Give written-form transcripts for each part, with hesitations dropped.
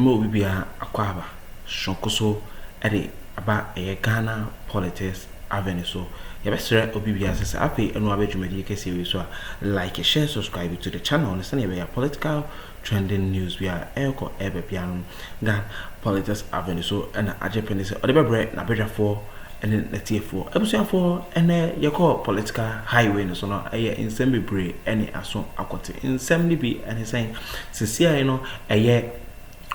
mo bibia akwaba shonkoso ade aba Ghana politics avenue so yabesere obibia sese afi enu abedwumadi kese we so like share subscribe to the channel listen here political trending news we are eko ebebian Ghana politics avenue so and ajepene se odebebre na bedwafo and the TF4 ebusuafo ene yeko political highway no so no eye insem bebre ene aso akote insem ni bi ene saying sesia you know eye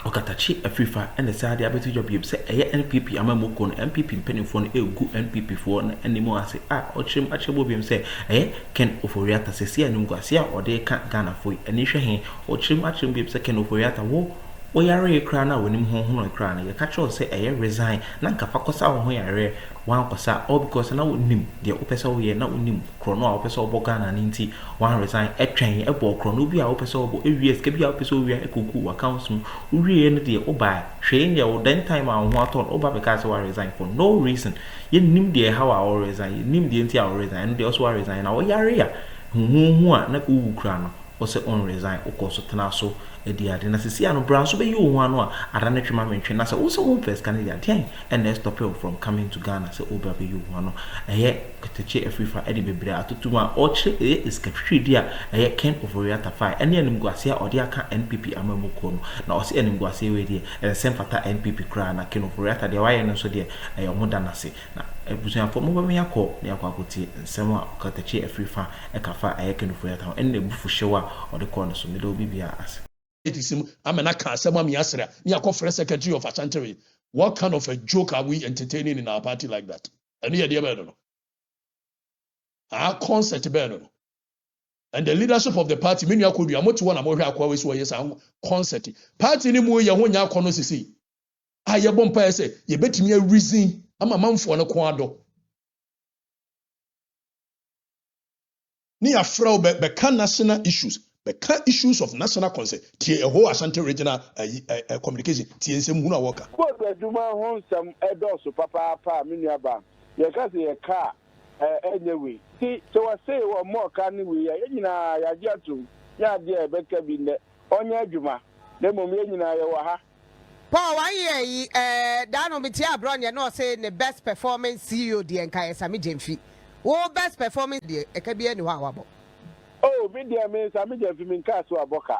Okatakyire Afrifa and the side abetu job yeb say eye NPP amamoko no MPP mpenifo no egu NPP fo na animo ase ochim achebo biem say eye Ken Ofori Atta sesia nim kwase ode ka Ghana fo eni hwe ochim achim biem say Ken Ofori Atta wo yare kra na wonim honhono kra na ye ka cho say eye resign na nkafa kosa wo ho yare wan kosa all because na wonim de opesa wo ye na wonim krono a opesa wo Ghana ni nti wan resign etwen ebo krono bi a opesa wo ewies ke bi a opesa wo wi ekoku accounts mu uwie ne de oba hwe ne wo den time a ho aton oba because wan resign for no reason ye nim de how a resign ye nim de nti a resign de also resign na wo yare ya hu a na ko wu kra no o se on resign o ko so tena so ediade na sisi ano branch so be you ho ano a adane twema mentwe na se wo so one first candidate ten and they stop you from coming to Ghana se oba be you ho ano eye Okatakyire Afrifa edi bebre atotuma o che is kafhwidi a eye Ken Ofori Atta fine ene anim guase a ode aka NPP amamoko no na o se anim guase we de e sem fata NPP kra na Ken Ofori Atta de waye no so de eye omo da na se na ebusuafo mo ba me yakọ ne yakọ akoti nsem a Okatakyire Afrifa e kafa eye Ken Ofori Atta ene bufu hyewa ode ko no so me do bibia ase Amena Kasema Miasra, Yakofre Secretary of Ashanti. What kind of a joke are we entertaining in our party like that? Any idea about it? Our concert about it. And the leadership of the party, many are could be a much one among our always was a concert. Party ni mu ya wonya kono sisi. Aye bompa say, ye bet me a reason. I'm a man for an aquado. Ni afro be can national issues. The issues of national concern, a whole Ashanti regional communication, TNC Muna Walker. What the Duma home some Addo, so Papa, Miniaba, your cousin a car, anyway. See, so I say, what more can we, Yajatu, Yadia, Becca Bin, Onya Juma, Lemomina, Yawaha. Paul, why ye, Dano Mitia Brown, you're not saying the best performance CEO, the Enkaya Sami Jemfi. Oh, best performance, the Ekabian Wawabo. Oh, media means I mean, if you mean Castle Aboka.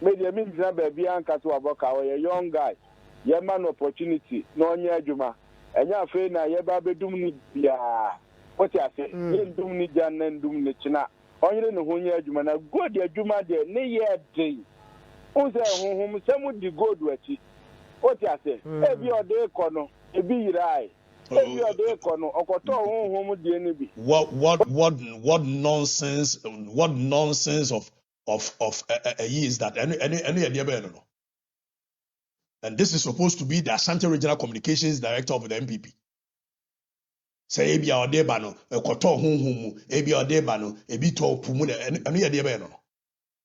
Media means that baby and Castle Aboka, or a young guy, your man opportunity, no near Juma. And you're afraid now, you're Baby Dumni, yeah. What you say? You Dumni Jan and Dumni China. Only no one year Juma, good year Juma, there, nay, yeah, day. Who's home, some would be good with it. What you say? Every day, corner, a be right. What nonsense of is that any idea better? And this is supposed to be the Ashanti Regional Communications Director of the MPP. Say ebi a ode ba no ekoto honhom ebi a ode ba no ebi to pumu any idea better?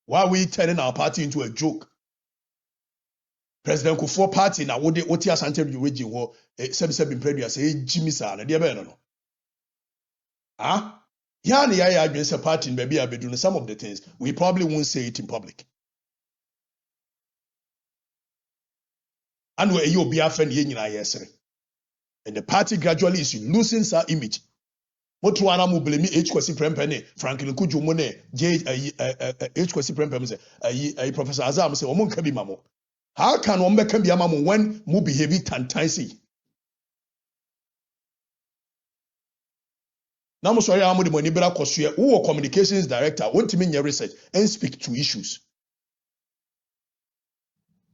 Why are we turning our party into a joke? President Akuffo party na wode oti Ashanti region ho sebi predu say Jimmy sa na de be no ya na ya adwen say party in baby abedu some of the things we probably won't say it in public and we you obi afa ne nyina yesere and the party gradually is losing its image moto ana mo blame kwasi prempene Franklin Kujumo ne kwasi prempene say Professor Azam say omo nka bi mamo. How can one become the amamo when mu behave tantansi? Now, I'm sorry, I'm the money better cost you. Who are communications director? Want to mean your research and speak to issues.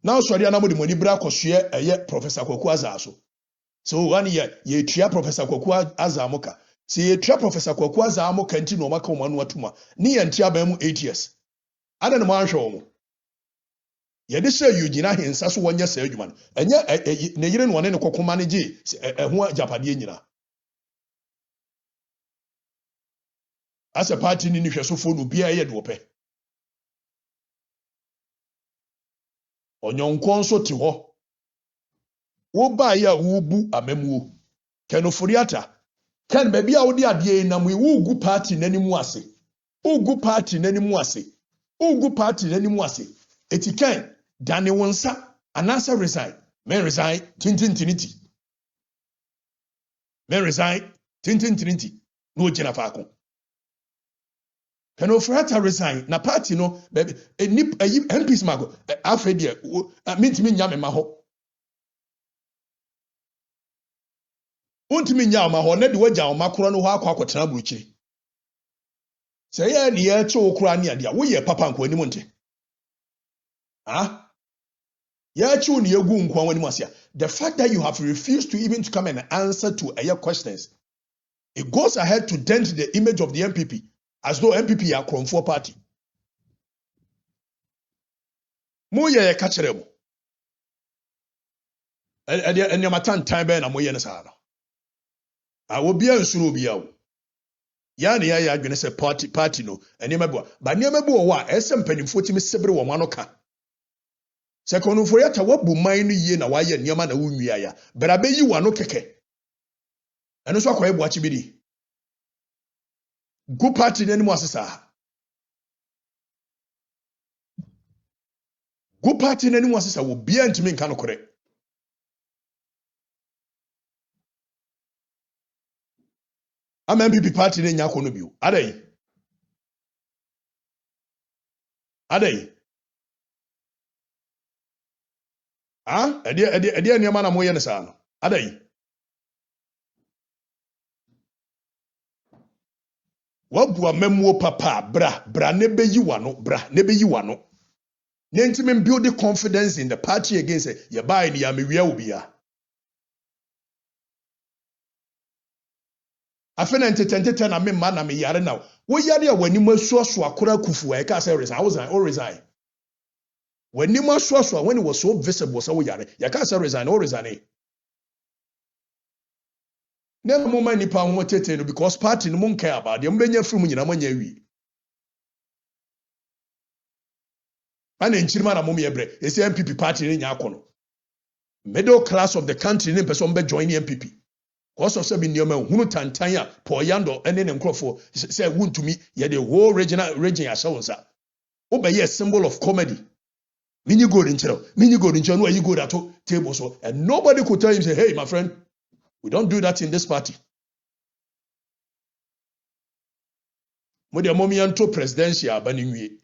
Now, sorry, I'm the money better cost you. Professor Kwaku Azaso. So 1 year, ye tria Professor Kwaku Azamoka. See, ye tria Professor Kwaku Azamoka and Tino Maka Manuatuma. Ni and tia bemu 8 years. I don't know show. Ye de say you gina hensa so wonya say adwuma enye ne yire no ne kokoma ne gi ho japade nyina as a party ni hwesofo no bia ye de wo pe onyonko nso te ho wo ba ya wo bu amamuo Ken Ofori Atta Ken ba bia wo de ade na mu wo gu party nanimu ase ugu party nanimu ase etiken Dani wonsa anasa resign men resign tintintiniti men resign tintintiniti no gina faako can Ofori resign na party no baby MPs mago afedie mintimi nya me ma ho untimi nya ma ho na de wagya o makoro no ho akwa buruchiri say ya ne ya che okura ne ade a wo ye papa nko anim nte ya che ne egu nko anim asia the fact that you have refused to even to come and answer to your questions it goes ahead to dent the image of the MPP as though MPP are Akroma party. Mo ye ka kire mo. E matan time be na mo ye ne sa no. Obi ansuro obi awo. Ya ne ya adwene se party no ene mebo. Ba ne mebo wo a esem panimfo timi sebre wo mano ka. Se kono Ofori ata wabu man no yie na wa ye niam na wo nwia ya. Bra be yi wa no keke. Eno so akoye bo achi bi di. Go party n'anim asesa. Go party n'anim asesa wo bia ntimi nka no kore. Ama MPP party ne nya kono bio. Adai. Edi niam na mo ye ne sa no. Adai. Wabua memuo papa bra ne beyi wano ne ntimi build the confidence in the party against ye buy ni ya mewia obia afena entente na me ma na me yare na wo yare a wani masuaso akora Akuffo e ka say resign wani masuaso when it was so visible so wo yare ya ka say resign never moment nipa ho tete no because party no mon care about them benya free mu nyina manya wi ana nchirima na mom yebre ese MPP party ne nya akono middle class of the country ne person be join the MPP because of say bi nioma hunu tantan a poyando ene ne nkrofo say wuntumi ye the whole region asawonsa wo be ye symbol of comedy mini go nchero no ayi go ato table so and nobody could tell him say hey my friend, we don't do that in this party. Mo de momi anto presidential abani nwie.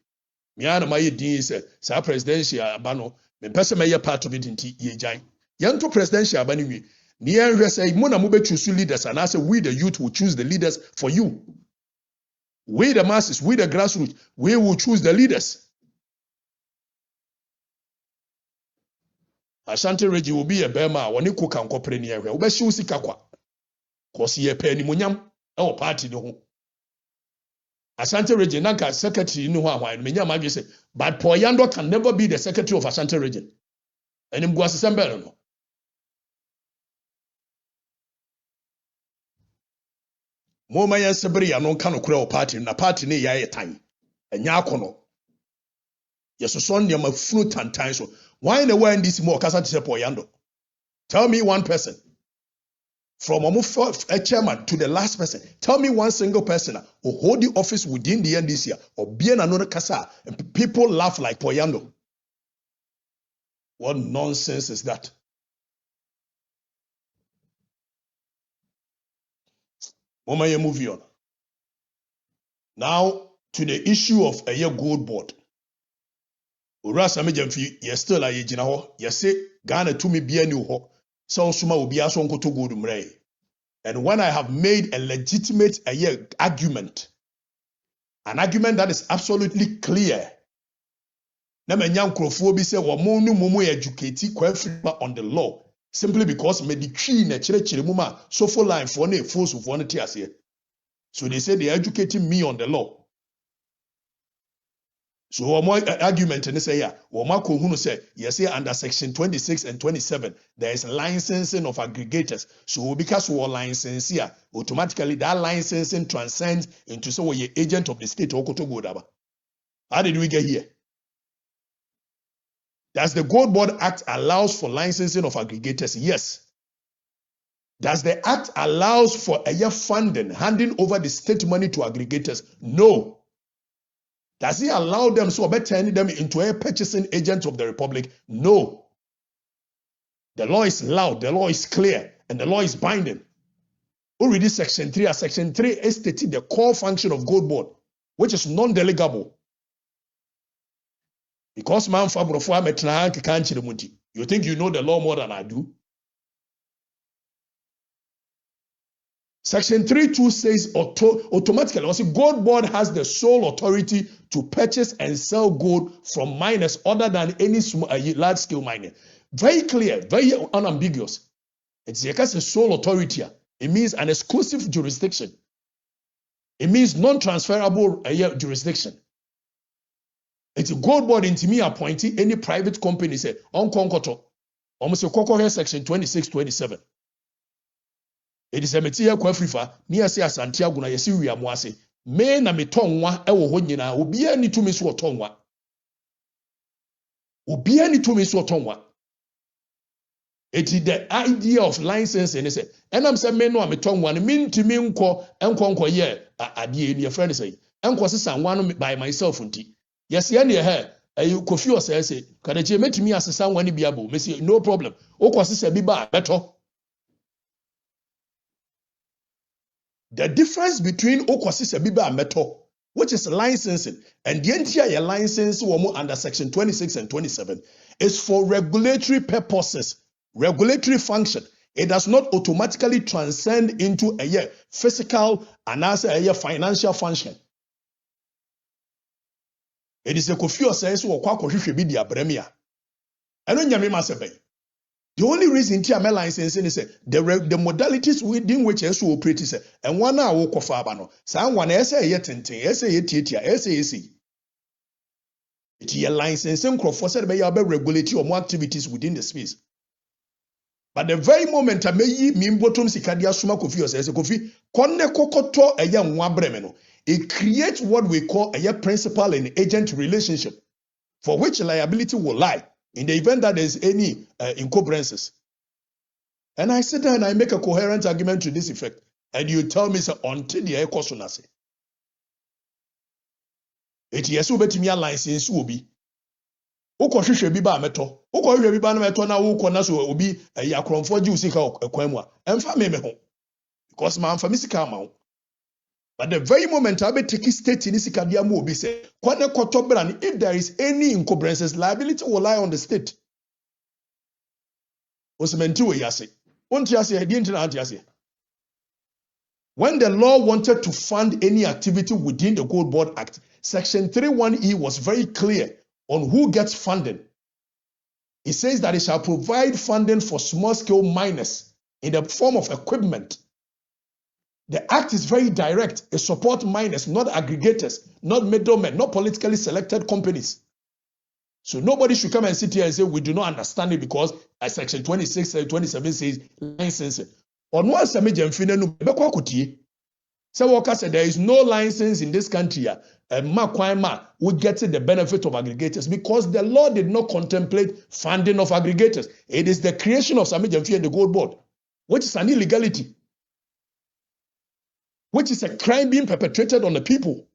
Me ana ma ye din say sa presidential abano me pese me ye part of it nti ye jan. Yanto presidential abani nwie. Ni enhwe say mo na mo be choose leaders and I say we the youth will choose the leaders for you. We the masses, we the grassroots, we will choose the leaders. Ashanti Reggie will be a bema when you cook and copre near her. Ube shusi kakwa. Kosi ye penny munyam, our party no ho. Ashanti Reggie nanka secretary no one menya magi say, but Poyando can never be the secretary of Ashanti Reggie. And him go assemble no. Mo maya sebri ya non kano kura party na party ne ya tan. Enya akono. Yeso son ya mafunu tantan so. Why in the way in this more kasa to Poyando? Tell me one person. From a chairman to the last person. Tell me one single person who hold the office within the NDC or be another kasa and people laugh like Poyando. What nonsense is that? Mama, you move on. Now to the issue of a year gold board. Urasa mejamfi ye still a ye jina ho ye say Ghana to me bia ni ho so suma obi aso nkoto gold mrei. And when I have made a legitimate argument, an argument that is absolutely clear, na menya nkrofo bi say wo mo no mumu educate kwafriba on the law simply because me di twi na kire mu ma so for line for na force for na tiase. So they say they educating me on the law. So one argument and say yes, under section 26 and 27 there is licensing of aggregators. So because we license here, automatically that licensing transcends into so we agent of the state. How did we get here? Does the Gold Board Act allows for licensing of aggregators? Yes. Does the act allows for a year funding, handing over the state money to aggregators? No. Does he allow them so by turning them into a purchasing agent of the republic? No. The law is loud, the law is clear, and the law is binding. Already section 3, as section 3 is stated the core function of gold board, which is non-delegable. Because man you think you know the law more than I do? Section 3.2 says automatically, also gold board has the sole authority to purchase and sell gold from miners other than any large scale mining. Very clear, very unambiguous. It's a sole authority. It means an exclusive jurisdiction. It means non-transferable jurisdiction. It's a gold board into me appointing any private company say on Konkoto. Almost a Koko here section 26, 27. It is a material kwafrifa near say Santiago na yesi wi amoase. Me na metonwa ewo ho nyina obi ani tumi so otonwa. Obi ani tumi so otonwa. It is the idea of licensing. Say, and I'm saying me no metonwa ni min tumi nko ye adie ni friend say. Enko se sanwa by myself nti. Yes, ya ne he Kofi o say kadache metumi asesa wani biabo. Me say no problem. Okwose se bi ba beto. The difference between Okwasi Sebiba and Meto, which is licensing, and the entire license under section 26 and 27, is for regulatory purposes, regulatory function. It does not automatically transcend into a physical and as a financial function. It is a Kofi says or Kwakoshi be the Abremia. I don't know. The only reason TML licensing is the modalities within which SU operates and one hour walk of Abano. Someone essay yet essay titia, essay. It is a licensing crofosed by your regulatory or more activities within the space. But the very moment I may mimbotum sikadia suma Kofi or says Kofi, Konne Kokoto a young wabremeno. It creates what we call a principal and agent relationship, for which liability will lie in the event that there's any encumbrances. And I sit down and I make a coherent argument to this effect. And you tell me, until the air question I say. It is so better me a license will be. Oko hwehwe bi ba meto. Oko hwehwe bi ba na meto na wo na so obi Akroma ji usika ekwanmu a. Emfa me ho. Because man fa misika ma wo. But the very moment I be take state in Sikadia Mobi say, if there is any encumbrances, liability will lie on the state. When the law wanted to fund any activity within the Gold Board Act, Section 31E was very clear on who gets funding. It says that it shall provide funding for small-scale miners in the form of equipment. The act is very direct. It supports miners, not aggregators, not middlemen, not politically selected companies. So nobody should come and sit here and say we do not understand it because section 26 and 27 says licensing. On one side, there is no license in this country. We get the benefit of aggregators because the law did not contemplate funding of aggregators. It is the creation of Sami Jamfi and the Gold Board, which is an illegality, which is a crime being perpetrated on the people.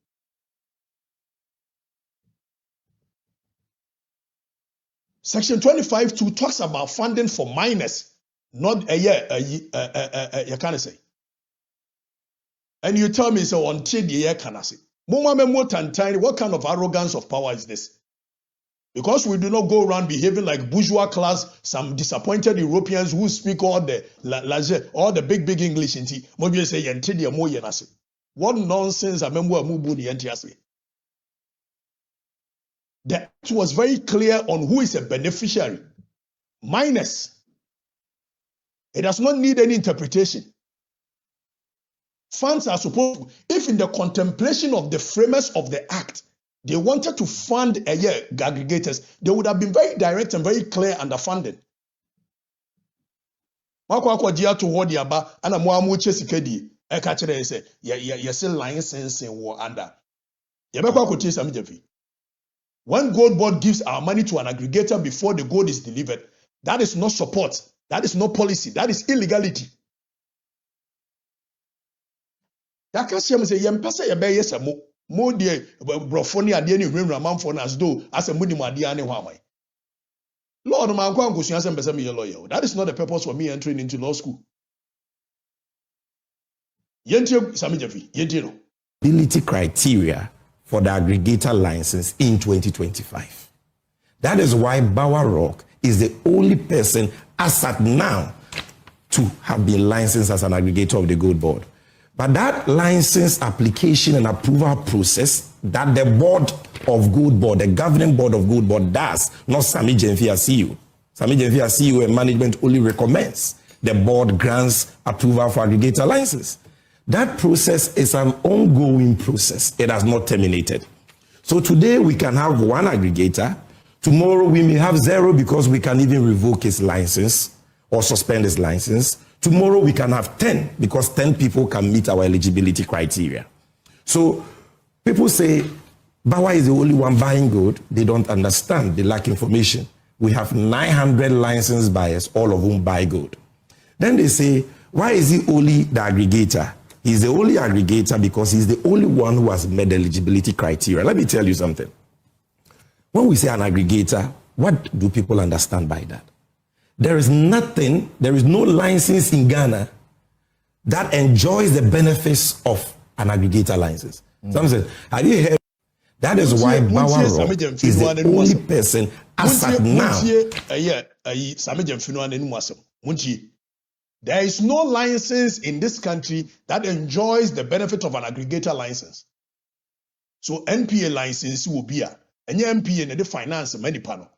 Section 25(2) talks about funding for minors, not you can't say. And you tell me, so until the year can I say, what kind of arrogance of power is this? Because we do not go around behaving like bourgeois class, some disappointed Europeans who speak all the big English. What nonsense! The act was very clear on who is a beneficiary. Minors. It does not need any interpretation. Funds are supposed to, if in the contemplation of the framers of the act, they wanted to fund aggregators, they would have been very direct and very clear underfunding. When Gold Board gives our money to an aggregator before the gold is delivered, that is not support, that is not policy, that is illegality. Mo de brofoni ade ni hwemra manfo na asdo asemu ni ade ane hwamai. Lord, man, go and go see us and be a lawyer. That is not the purpose for me entering into law school. Yentio Sami Jefi, Yentino. Eligibility criteria for the aggregator license in 2025. That is why Bower Rock is the only person as at now to have been licensed as an aggregator of the Gold Board. But that license application and approval process that the board of Gold Board, the governing board of Gold Board does, not Sami Jefi as CEO. Sami Jefi as CEO and management only recommends. The board grants approval for aggregator license. That process is an ongoing process. It has not terminated. So today we can have one aggregator. Tomorrow we may have 0 because we can even revoke his license or suspend his license. Tomorrow we can have 10 because 10 people can meet our eligibility criteria. So people say, Bawa is the only one buying gold. They don't understand. They lack information. We have 900 licensed buyers, all of whom buy gold. Then they say, why is he only the aggregator? He's the only aggregator because he's the only one who has met the eligibility criteria. Let me tell you something. When we say an aggregator, what do people understand by that? There is no license in Ghana that enjoys the benefits of an aggregator license. Some say, have you heard? That is why Bower Rock is the only person as at now. There is no license in this country that enjoys the benefit of an aggregator license. So NPA license will be a NPA and the finance many panel.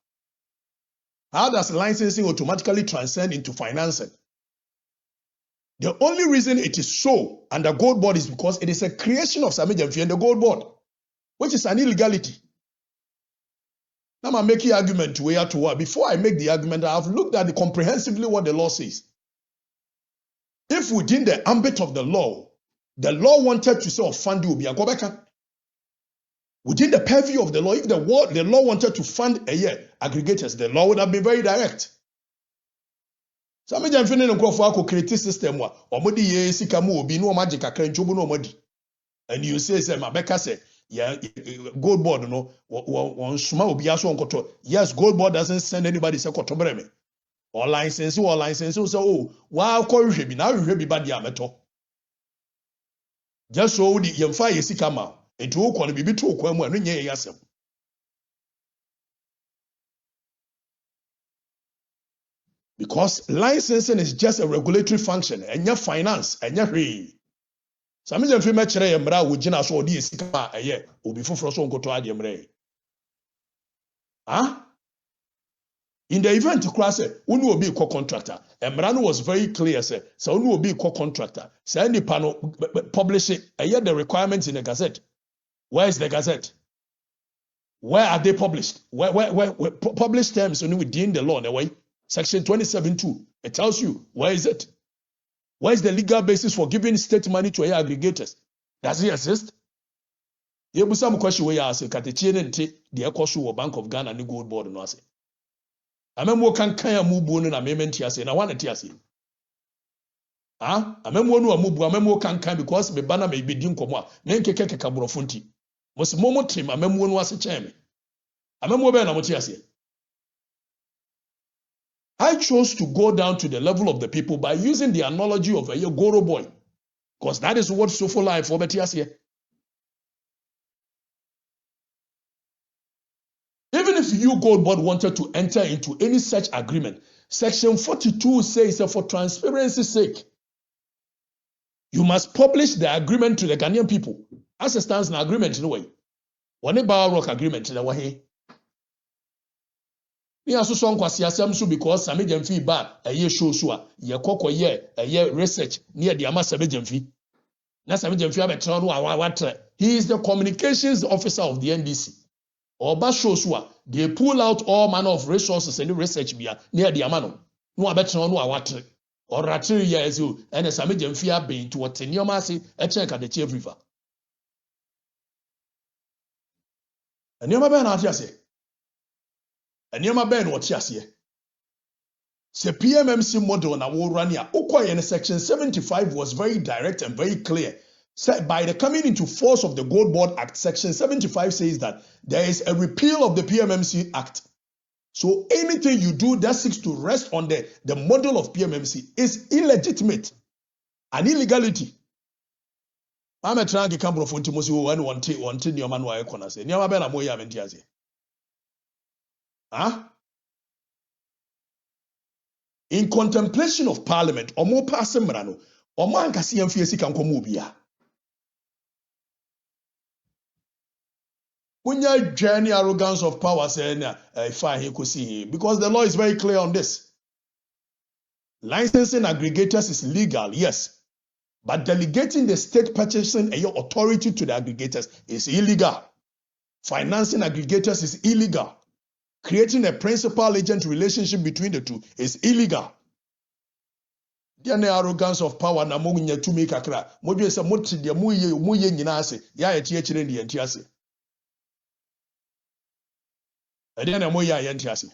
How does licensing automatically transcend into financing? The only reason it is so under Gold Board is because it is a creation of Sami Jefi and the Gold Board, which is an illegality. Now I'm making argument to where to what. Before I make the argument, I have looked at comprehensively what the law says. If within the ambit of the law wanted to say fund will be a go back. Within the purview of the law, if the law wanted to fund aggregators, the law would have been very direct. Sami Jefi no Akuffo create system wa omodi ye sika mu obi no magic akran nchobu no omodi. And you say Mabeka say Gold Board no one suma obi aso nkoto. Yes, Gold Board doesn't send anybody say koto breme. Or license so wow call bi na hwe bi ba dia meto. Just so the yemfa ye sika ma. Enti wo kɔ no bibi to kwa mu anu nye yasem. Because licensing is just a regulatory function, and your finance, and your free. Some of them feel much re mra wo gina so odi esika ma eye obi foforo so nkoto ade mra. In the event class, unu obi co contractor. Emrano was very clear, say, so unu obi co contractor. Say any panel publish it. The requirements in the Gazette. Where is the Gazette? Where are they published? Where published terms within the law in a way? Section 27(2). It tells you where is it? Where is the legal basis for giving state money to aggregators? Does it exist? You some question where you ask Katechine and the Ekosu Bank of Ghana and the Gold Board no ase. Amemo kan amubu no na mementi ase na wane ti ase. Amemo no amubu amemo kan because me bana me bedi nkomo a me nkeke kabrofo nti. Mos momo trim amemo no ase cheme. Amemo be na mo ti ase. I chose to go down to the level of the people by using the analogy of a Goro boy. Because that is what Sofo life for Betias here. Even if you Gold Board wanted to enter into any such agreement, Section 42 says that for transparency's sake, you must publish the agreement to the Ghanaian people. As it stands in agreement in a way. One Bower Rock agreement in a way. We also saw kwasiasem because Sami Jefi ba eye show so a ye kokko ye research near the ama Sami Jefi. Na Sami Jefi abetra no awatre. He is the communications officer of the NDC. Oba show so a they pull out all manner of resources and research bia near the ama no. No abetra no awatre. Or ratiri years you and Sami Jefi abe to what nyoma ase e check at the Chief River. Nyoma be na ati ase. And you ben what here. The PMMC model na Warania in Section 75 was very direct and very clear. Said by the coming into force of the Gold Board Act, Section 75 says that there is a repeal of the PMMC Act. So anything you do that seeks to rest on the model of PMMC is illegitimate and illegality. I'm a trying to come from Timosi one thing your man why corner say. Never been a moya mentiaze. Huh? In contemplation of Parliament, or more person marano, or man can see MFC can come ubia. When you journey arrogance of power, saying, fine, he could see him. Because the law is very clear on this. Licensing aggregators is legal, yes. But delegating the state purchasing your authority to the aggregators is illegal. Financing aggregators is illegal. Creating a principal-agent relationship between the two is illegal. The arrogance of power na mo nya tumi kakra. Mo bi se mo ti de mo ye nyina ase. Ya ye tie kire ne yenti ase. Ade na mo ya yenti ase.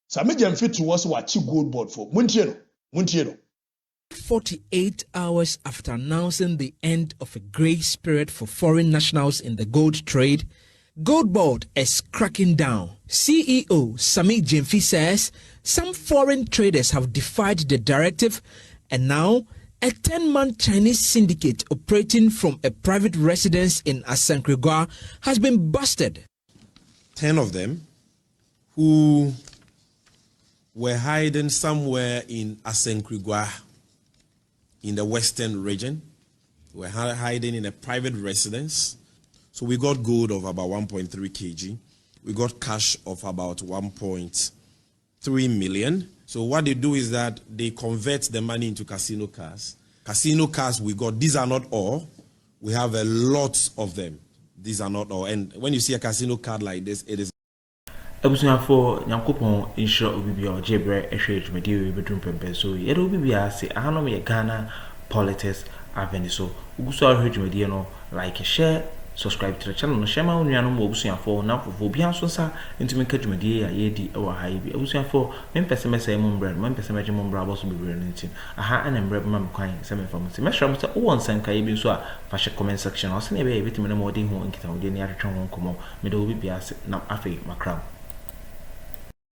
Sami jam fit to was what gold board for. Muntie no. 48 hours after announcing the end of a grace period for foreign nationals in the gold trade, Gold Board is cracking down. CEO Sami Jemfi says some foreign traders have defied the directive, and now a 10-man Chinese syndicate operating from a private residence in Asankrigwa has been busted. 10 of them who were hiding somewhere in Asankrigwa in the western region. Were hiding in a private residence. So we got gold of about 1.3 kg. We got cash of about 1.3 million. So what they do is that they convert the money into casino cars. Casino cars we got, these are not all. We have a lot of them. These are not all. And when you see a casino card like this, it is Ebusuafo Nyankopon insure obibi o jebre ehwe dwumadi we bedrum pempe so ye do obibi ase ahanom ye Ghana Politics Avenue so uguso ahwe dwumadi no like share subscribe to the channel no share ma onuanom obusuafo na fofo bi anso sa ntumi ka dwumadi ya ye di ewa ha bi ebusuafo mempese mesa emu mbra mempese meje mu mbra boso bibire nti aha ana mbra ma mkwan se memfa mse mehra mse o wonsan kai bi so a fa she comment section o se ne be bitimi na modin ho nkita wo de ni atwetwe ho nkomo me do obibi ase na afi makram